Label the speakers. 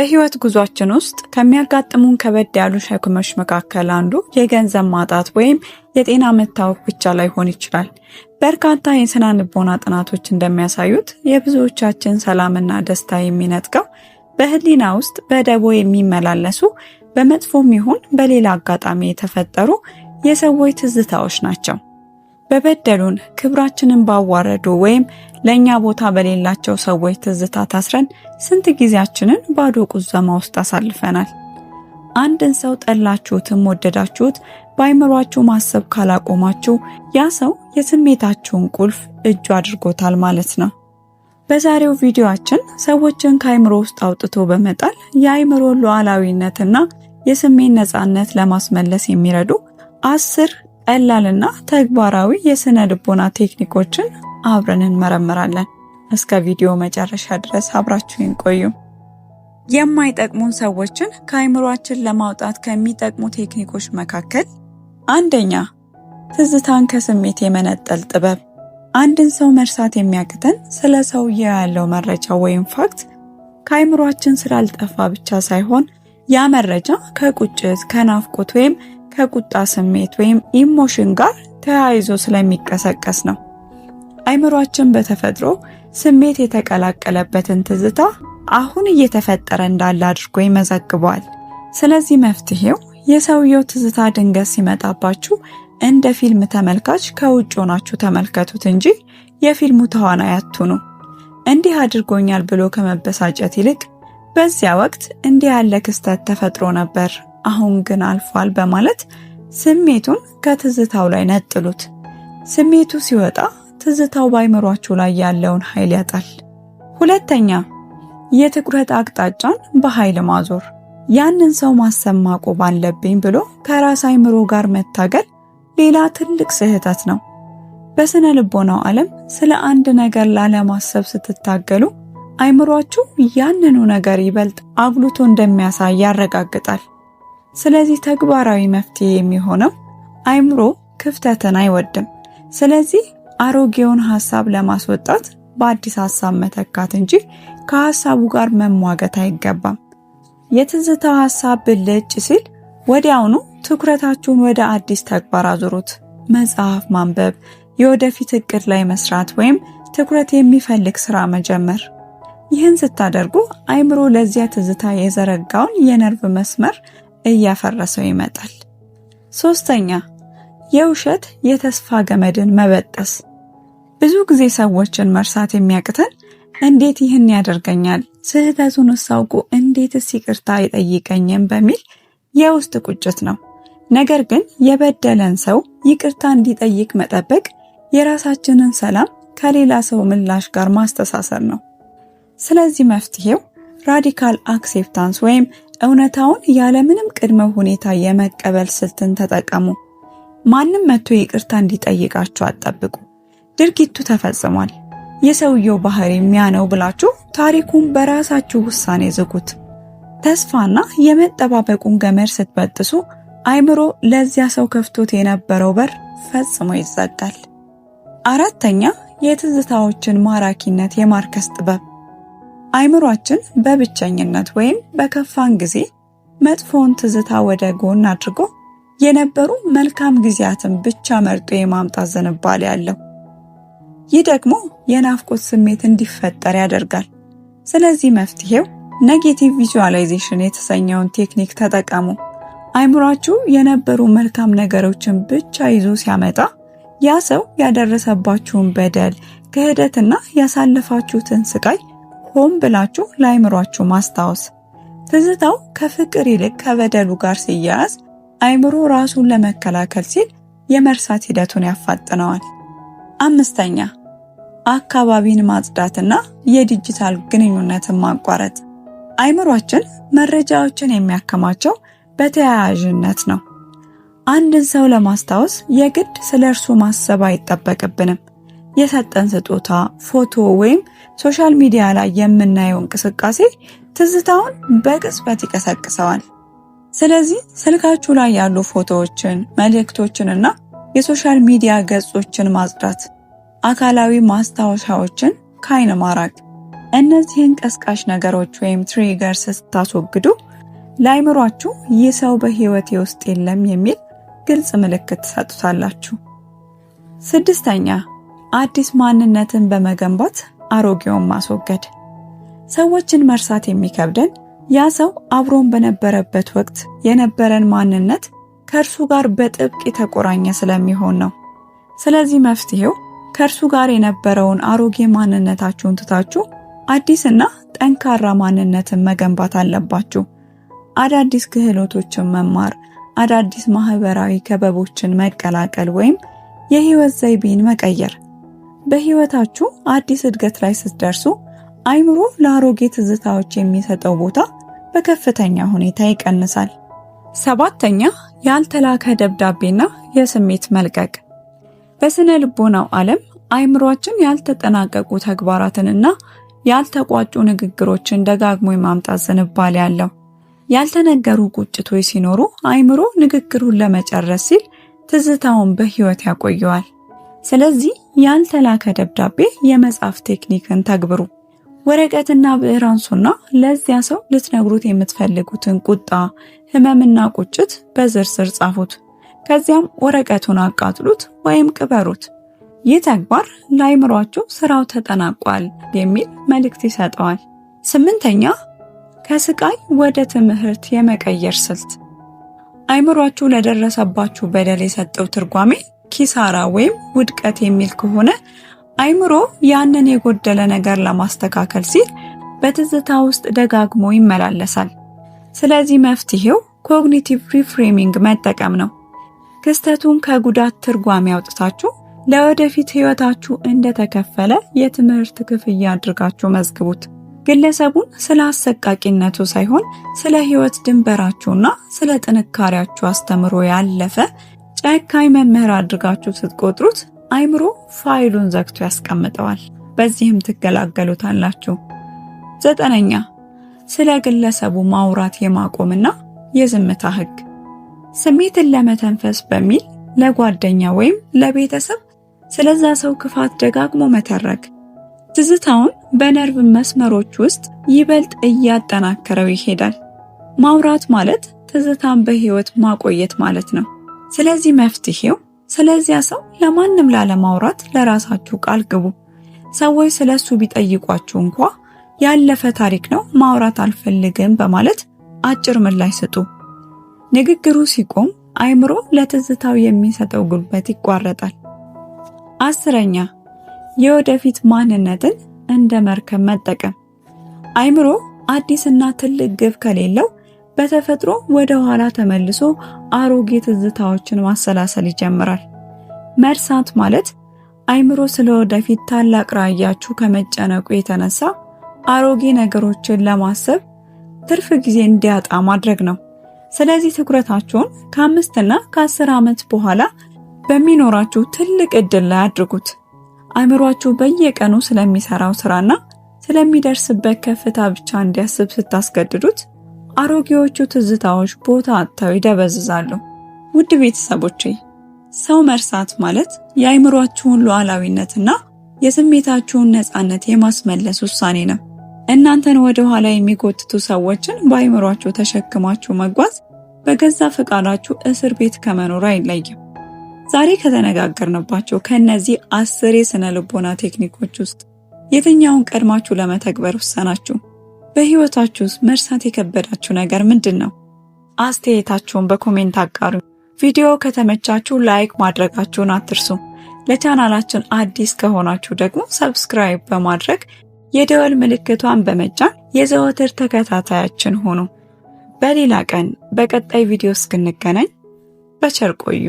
Speaker 1: በህይወት ጉዟችን ውስጥ ከሚያጋጥሙን ከበድ ያሉ ሸክሞች መካከል አንዱ የገንዘብ ማጣት ወይም የጤና መታወክ ብቻ ላይሆን ይችላል። በርካታ የስነ ልቦና ጥናቶች እንደሚያሳዩት የብዙዎቻችን ሰላምና ደስታ የሚነጥቀው በህሊና ውስጥ በደቦ የሚመላለሱ በመጥፎም ይሁን በሌላ አጋጣሚ የተፈጠሩ የሰዎች ትዝታዎች ናቸው። በበደሉን፣ ክብራችንን ባዋረዱ ወይም ለኛ ቦታ በሌላቸው ሰዎች ትዝታ ታስረን ስንት ጊዜያችንን ባዶ ቁዘማ ውስጥ አሳልፈናል። አንድን ሰው ጠላችሁትም ወደዳችሁት በአይምሯችሁ ማሰብ ካላቆማችሁ ያ ሰው የስሜታችሁን ቁልፍ እጁ አድርጎታል ማለት ነው። በዛሬው ቪዲዮአችን ሰዎችን ከአይምሮ ውስጥ አውጥቶ በመጣል የአይምሮ ሉዓላዊነትና የስሜት ነፃነት ለማስመለስ የሚረዱ 10 ቀላልና ተግባራዊ የስነ ልቦና ቴክኒኮችን አብረን እንመረምራለን። እስከ ቪዲዮ መጨረሻ ድረስ አብራችሁን ቆዩ። የማይጠቅሙን ሰዎችን ከአይምሮአችን ለማውጣት ከሚጠቅሙ ቴክኒኮች መካከል አንደኛ፣ ትዝታን ከስሜት የመነጠል ጥበብ። አንድን ሰው መርሳት የሚያቅተን ስለ ሰውየው ያለው መረጃ ወይም ፋክት ከአይምሮአችን ስላልጠፋ ብቻ ሳይሆን ያ መረጃ ከቁጭት፣ ከናፍቆት ወይም ከቁጣ ስሜት ወይም ኢሞሽን ጋር ተያይዞ ስለሚቀሰቀስ ነው። አይምሮአችን በተፈጥሮ ስሜት የተቀላቀለበትን ትዝታ አሁን እየተፈጠረ እንዳለ አድርጎ ይመዘግበዋል። ስለዚህ መፍትሄው የሰውየው ትዝታ ድንገት ሲመጣባችሁ እንደ ፊልም ተመልካች ከውጭ ሆናችሁ ተመልከቱት እንጂ የፊልሙ ተዋናይ አትሁኑ። እንዲህ አድርጎኛል ብሎ ከመበሳጨት ይልቅ በዚያ ወቅት እንዲህ ያለ ክስተት ተፈጥሮ ነበር፣ አሁን ግን አልፏል በማለት ስሜቱን ከትዝታው ላይ ነጥሉት። ስሜቱ ሲወጣ ትዝታው በአይምሯችሁ ላይ ያለውን ኃይል ያጣል። ሁለተኛ፣ የትኩረት አቅጣጫን በኃይል ማዞር። ያንን ሰው ማሰብ ማቆም አለብኝ ብሎ ከራስ አይምሮ ጋር መታገል ሌላ ትልቅ ስህተት ነው። በስነ ልቦናው ዓለም ስለ አንድ ነገር ላለማሰብ ስትታገሉ አይምሯችሁ ያንኑ ነገር ይበልጥ አጉልቶ እንደሚያሳይ ያረጋግጣል። ስለዚህ ተግባራዊ መፍትሄ የሚሆነው አይምሮ ክፍተትን አይወድም። ስለዚህ አሮጌውን ሐሳብ ለማስወጣት በአዲስ ሐሳብ መተካት እንጂ ከሐሳቡ ጋር መሟገት አይገባም። የትዝታው ሐሳብ ብልጭ ሲል ወዲያውኑ ትኩረታችሁን ወደ አዲስ ተግባር አዙሩት። መጽሐፍ ማንበብ፣ የወደፊት እቅድ ላይ መስራት ወይም ትኩረት የሚፈልግ ስራ መጀመር። ይህን ስታደርጉ አይምሮ ለዚያ ትዝታ የዘረጋውን የነርቭ መስመር እያፈረሰው ይመጣል። ሶስተኛ፣ የውሸት የተስፋ ገመድን መበጠስ። ብዙ ጊዜ ሰዎችን መርሳት የሚያቅተን እንዴት ይህን ያደርገኛል፣ ስህተቱን ሳውቁ እንዴትስ ይቅርታ አይጠይቀኝም በሚል የውስጥ ቁጭት ነው። ነገር ግን የበደለን ሰው ይቅርታ እንዲጠይቅ መጠበቅ የራሳችንን ሰላም ከሌላ ሰው ምላሽ ጋር ማስተሳሰር ነው። ስለዚህ መፍትሄው ራዲካል አክሴፕታንስ ወይም እውነታውን ያለምንም ቅድመ ሁኔታ የመቀበል ስልትን ተጠቀሙ። ማንም መጥቶ ይቅርታ እንዲጠይቃችሁ አትጠብቁ። ድርጊቱ ተፈጽሟል፣ የሰውየው ባህሪ ሚያ ነው ብላችሁ ታሪኩን በራሳችሁ ውሳኔ ዝጉት። ተስፋና የመጠባበቁን ገመድ ስትበጥሱ አይምሮ ለዚያ ሰው ከፍቶት የነበረው በር ፈጽሞ ይዘጋል። አራተኛ፣ የትዝታዎችን ማራኪነት የማርከስ ጥበብ። አይምሯችን በብቸኝነት ወይም በከፋን ጊዜ መጥፎውን ትዝታ ወደ ጎን አድርጎ የነበሩ መልካም ጊዜያትን ብቻ መርጦ የማምጣት ዝንባሌ አለው። ይህ ደግሞ የናፍቆት ስሜት እንዲፈጠር ያደርጋል። ስለዚህ መፍትሄው ኔጌቲቭ ቪዥዋላይዜሽን የተሰኘውን ቴክኒክ ተጠቀሙ። አይምሯችሁ የነበሩ መልካም ነገሮችን ብቻ ይዞ ሲያመጣ ያ ሰው ያደረሰባችሁን በደል፣ ክህደትና ያሳለፋችሁትን ስቃይ ሆን ብላችሁ ለአይምሯችሁ ማስታወስ። ትዝታው ከፍቅር ይልቅ ከበደሉ ጋር ሲያያዝ አይምሮ ራሱን ለመከላከል ሲል የመርሳት ሂደቱን ያፋጥነዋል። አምስተኛ፣ አካባቢን ማጽዳትና የዲጂታል ግንኙነትን ማቋረጥ። አይምሯችን መረጃዎችን የሚያከማቸው በተያያዥነት ነው። አንድን ሰው ለማስታወስ የግድ ስለ እርሱ ማሰብ አይጠበቅብንም። የሰጠን ስጦታ፣ ፎቶ ወይም ሶሻል ሚዲያ ላይ የምናየው እንቅስቃሴ ትዝታውን በቅጽበት ይቀሰቅሰዋል። ስለዚህ ስልካችሁ ላይ ያሉ ፎቶዎችን፣ መልእክቶችንና የሶሻል ሚዲያ ገጾችን ማጽዳት፣ አካላዊ ማስታወሻዎችን ከአይን ማራቅ፣ እነዚህን ቀስቃሽ ነገሮች ወይም ትሪገርስ ስታስወግዱ ለአይምሯችሁ ይህ ሰው በህይወቴ ውስጥ የለም የሚል ግልጽ ምልክት ትሰጡታላችሁ። ስድስተኛ አዲስ ማንነትን በመገንባት አሮጌውን ማስወገድ። ሰዎችን መርሳት የሚከብደን ያ ሰው አብሮን በነበረበት ወቅት የነበረን ማንነት ከእርሱ ጋር በጥብቅ የተቆራኘ ስለሚሆን ነው። ስለዚህ መፍትሄው ከእርሱ ጋር የነበረውን አሮጌ ማንነታችሁን ትታችሁ አዲስና ጠንካራ ማንነትን መገንባት አለባችሁ። አዳዲስ ክህሎቶችን መማር፣ አዳዲስ ማህበራዊ ክበቦችን መቀላቀል ወይም የህይወት ዘይቤን መቀየር። በህይወታችሁ አዲስ እድገት ላይ ስትደርሱ አይምሮ ለአሮጌ ትዝታዎች የሚሰጠው ቦታ በከፍተኛ ሁኔታ ይቀንሳል። ሰባተኛ ያልተላከ ደብዳቤና የስሜት መልቀቅ። በስነ ልቦናው ዓለም አይምሮአችን ያልተጠናቀቁ ተግባራትንና ያልተቋጩ ንግግሮችን ደጋግሞ የማምጣት ዝንባሌ አለው። ያልተነገሩ ቁጭቶች ሲኖሩ አይምሮ ንግግሩን ለመጨረስ ሲል ትዝታውን በህይወት ያቆየዋል። ስለዚህ ያልተላከ ደብዳቤ የመጻፍ ቴክኒክን ተግብሩ። ወረቀትና ብዕር አንሱና ለዚያ ሰው ልትነግሩት የምትፈልጉትን ቁጣ፣ ህመምና ቁጭት በዝርዝር ጻፉት። ከዚያም ወረቀቱን አቃጥሉት ወይም ቅበሩት። ይህ ተግባር ለአይምሯችሁ ስራው ተጠናቋል የሚል መልእክት ይሰጠዋል። ስምንተኛ ከስቃይ ወደ ትምህርት የመቀየር ስልት። አይምሯችሁ ለደረሰባችሁ በደል የሰጠው ትርጓሜ ኪሳራ ወይም ውድቀት የሚል ከሆነ አይምሮ ያንን የጎደለ ነገር ለማስተካከል ሲል በትዝታ ውስጥ ደጋግሞ ይመላለሳል። ስለዚህ መፍትሄው ኮግኒቲቭ ሪፍሬሚንግ መጠቀም ነው። ክስተቱን ከጉዳት ትርጓሜ አውጥታችሁ ለወደፊት ህይወታችሁ እንደተከፈለ የትምህርት ክፍያ አድርጋችሁ መዝግቡት። ግለሰቡን ስለ አሰቃቂነቱ ሳይሆን ስለ ህይወት ድንበራችሁና ስለ ጥንካሬያችሁ አስተምሮ ያለፈ ጨካኝ መምህር አድርጋችሁ ስትቆጥሩት አይምሮ ፋይሉን ዘግቶ ያስቀምጠዋል። በዚህም ትገላገሉታላችሁ። ዘጠነኛ ስለ ግለሰቡ ማውራት የማቆምና የዝምታ ህግ። ስሜትን ለመተንፈስ በሚል ለጓደኛ ወይም ለቤተሰብ ስለዛ ሰው ክፋት ደጋግሞ መተረክ ትዝታውን በነርቭ መስመሮች ውስጥ ይበልጥ እያጠናከረው ይሄዳል። ማውራት ማለት ትዝታን በህይወት ማቆየት ማለት ነው። ስለዚህ መፍትሄው ስለዚያ ሰው ለማንም ላለማውራት ለራሳችሁ ቃል ግቡ። ሰዎች ስለሱ ቢጠይቋችሁ እንኳ ያለፈ ታሪክ ነው፣ ማውራት አልፈልግም በማለት አጭር ምላሽ ስጡ። ንግግሩ ሲቆም አይምሮ ለትዝታው የሚሰጠው ጉልበት ይቋረጣል። አስረኛ የወደፊት ማንነትን እንደ መርከብ መጠቀም። አይምሮ አዲስና ትልቅ ግብ ከሌለው በተፈጥሮ ወደ ኋላ ተመልሶ አሮጌ ትዝታዎችን ማሰላሰል ይጀምራል። መርሳት ማለት አይምሮ ስለ ወደፊት ታላቅ ራዕያችሁ ከመጨነቁ የተነሳ አሮጌ ነገሮችን ለማሰብ ትርፍ ጊዜ እንዲያጣ ማድረግ ነው። ስለዚህ ትኩረታችሁን ከ5 እና ከ10 ዓመት በኋላ በሚኖራችሁ ትልቅ እድል ላይ አድርጉት። አይምሯችሁ በየቀኑ ስለሚሰራው ስራና ስለሚደርስበት ከፍታ ብቻ እንዲያስብ ስታስገድዱት አሮጌዎቹ ትዝታዎች ቦታ አጥተው ይደበዝዛሉ። ውድ ቤተሰቦቼ፣ ሰው መርሳት ማለት የአይምሯችሁን ሉዓላዊነትና የስሜታችሁን ነፃነት የማስመለስ ውሳኔ ነው። እናንተን ወደ ኋላ የሚጎትቱ ሰዎችን በአይምሯችሁ ተሸክማችሁ መጓዝ በገዛ ፈቃዳችሁ እስር ቤት ከመኖር አይለይም። ዛሬ ከተነጋገርንባቸው ከነዚህ 10 የስነ ልቦና ቴክኒኮች ውስጥ የትኛውን ቀድማችሁ ለመተግበር ወሰናችሁ? በህይወታችሁ ውስጥ መርሳት የከበዳችሁ ነገር ምንድን ነው? አስተያየታችሁን በኮሜንት አጋሩ። ቪዲዮ ከተመቻችሁ ላይክ ማድረጋችሁን አትርሱ። ለቻናላችን አዲስ ከሆናችሁ ደግሞ ሰብስክራይብ በማድረግ የደወል ምልክቷን በመጫን የዘወትር ተከታታያችን ሁኑ። በሌላ ቀን በቀጣይ ቪዲዮ እስክንገናኝ በቸር ቆዩ።